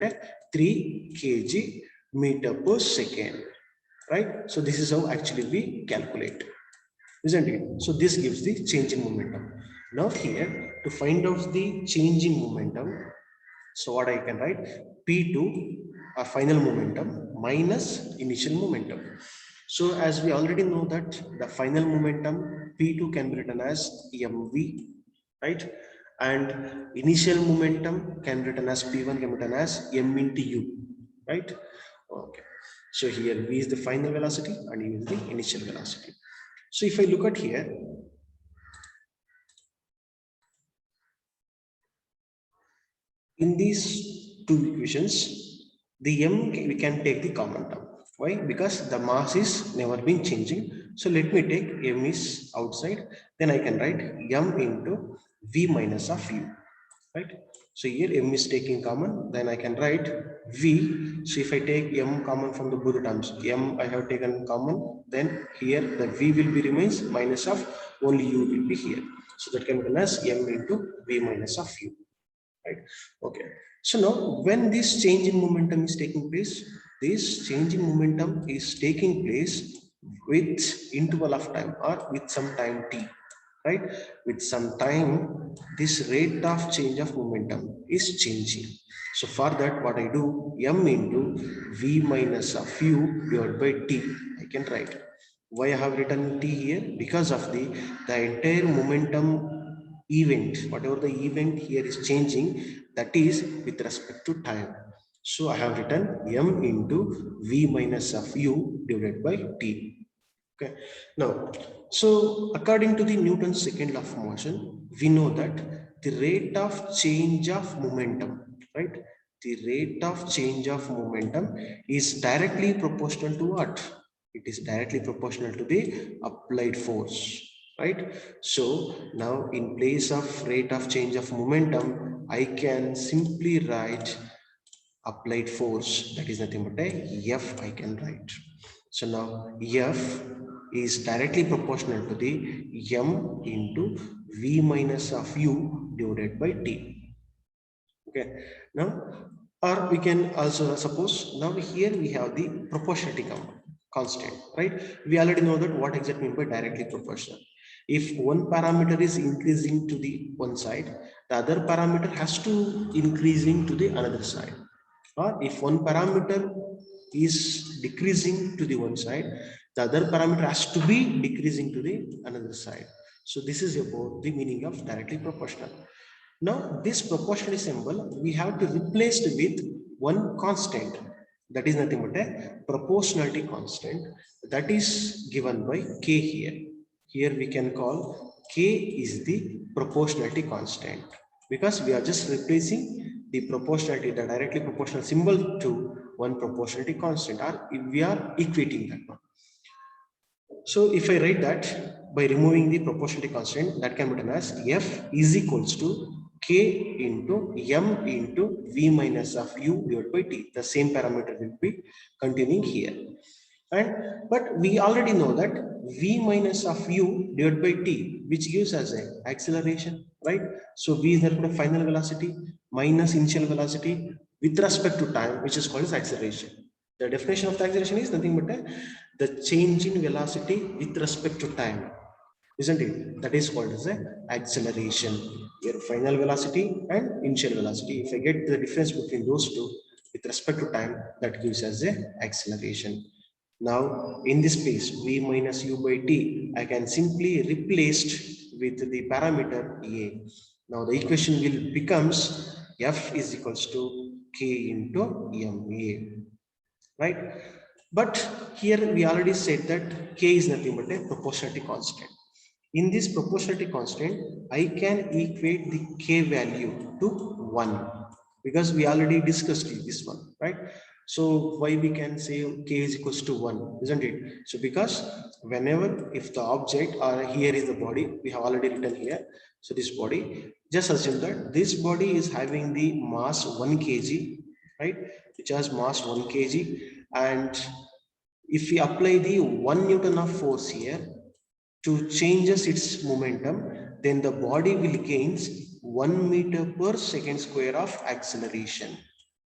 3 kg meter per second, right? So this is how actually we calculate, isn't it? So this gives the change in momentum. Now here, to find out the change in momentum, so what I can write, P2, a final momentum minus initial momentum. So as we already know that the final momentum P2 can be written as mv, right? And initial momentum can be written as P1, can be written as m into u, right? Okay. So here v is the final velocity and u is the initial velocity. So if I look at here, in these two equations, the m we can take the common term. Why? Because the mass is never been changing. So let me take m is outside. Then I can write m into v minus of u. Right? So here m is taking common. Then I can write v. So if I take m common from the both terms, m I have taken common. Then here the v will be remains minus of only u will be here. So that can be written as m into v minus of u. Right? Okay. So now when this change in momentum is taking place, this change in momentum is taking place with interval of time or with some time t, right? With some time, this rate of change of momentum is changing. So for that, what I do, m into v minus of u divided by t, I can write. Why I have written t here? Because of the entire momentum event, whatever the event here is changing, that is with respect to time. So I have written m into v minus of u divided by t. Okay. Now, so according to the Newton's second law of motion, we know that the rate of change of momentum, right? The rate of change of momentum is directly proportional to what? It is directly proportional to the applied force, right? So now in place of rate of change of momentum, I can simply write applied force, that is nothing but a F I can write. So now F is directly proportional to the m into v minus of u divided by t. Okay. Now, or we can also suppose, now here we have the proportionality constant, right? We already know that what exactly mean by directly proportional. If one parameter is increasing to the one side, the other parameter has to increasing to the another side. Or if one parameter is decreasing to the one side, the other parameter has to be decreasing to the another side. So this is about the meaning of directly proportional. Now this proportionality symbol we have to replace with one constant, that is nothing but a proportionality constant, that is given by k here. Here we can call k is the proportionality constant, because we are just replacing the proportionality, the directly proportional symbol, to one proportionality constant, or we are equating that one. So if I write that by removing the proportionality constant, that can be written as f is equals to k into m into v minus of u divided by t. The same parameter will be continuing here. And but we already know that v minus of u divided by t, which gives us an acceleration, right? So v is the final velocity minus initial velocity with respect to time, which is called as acceleration. The definition of the acceleration is nothing but the change in velocity with respect to time, isn't it? That is called as an acceleration. Your final velocity and initial velocity, if I get the difference between those two with respect to time, that gives us an acceleration. Now in this case, v minus u by t, I can simply replace with the parameter a. Now the equation will becomes f is equals to k into ma, right? But here we already said that k is nothing but a proportionality constant. In this proportionality constant, I can equate the k value to 1, because we already discussed this one, right? So why we can say k is equals to 1, isn't it? So because whenever, if the object, or here is the body, we have already written here. So this body, just assume that this body is having the mass 1 kg, right? Which has mass 1 kg. And if we apply the 1 Newton of force here to changes its momentum, then the body will gain 1 meter per second square of acceleration.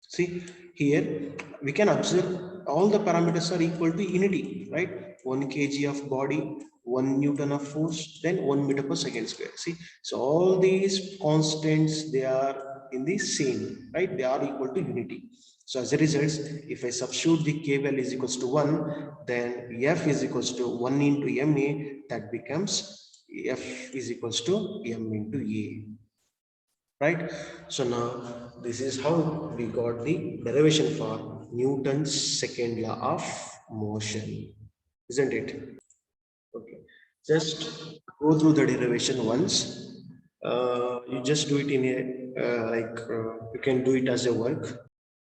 See, here we can observe all the parameters are equal to unity, right? 1 kg of body, 1 Newton of force, then 1 meter per second square. See, so all these constants, they are in the same, right? They are equal to unity. So as a result, if I substitute the k value is equals to 1, then F is equals to 1 into ma, that becomes F is equals to m into a. Right? So now this is how we got the derivation for Newton's second law of motion, isn't it? Okay, just go through the derivation once. You just do it in a you can do it as a work.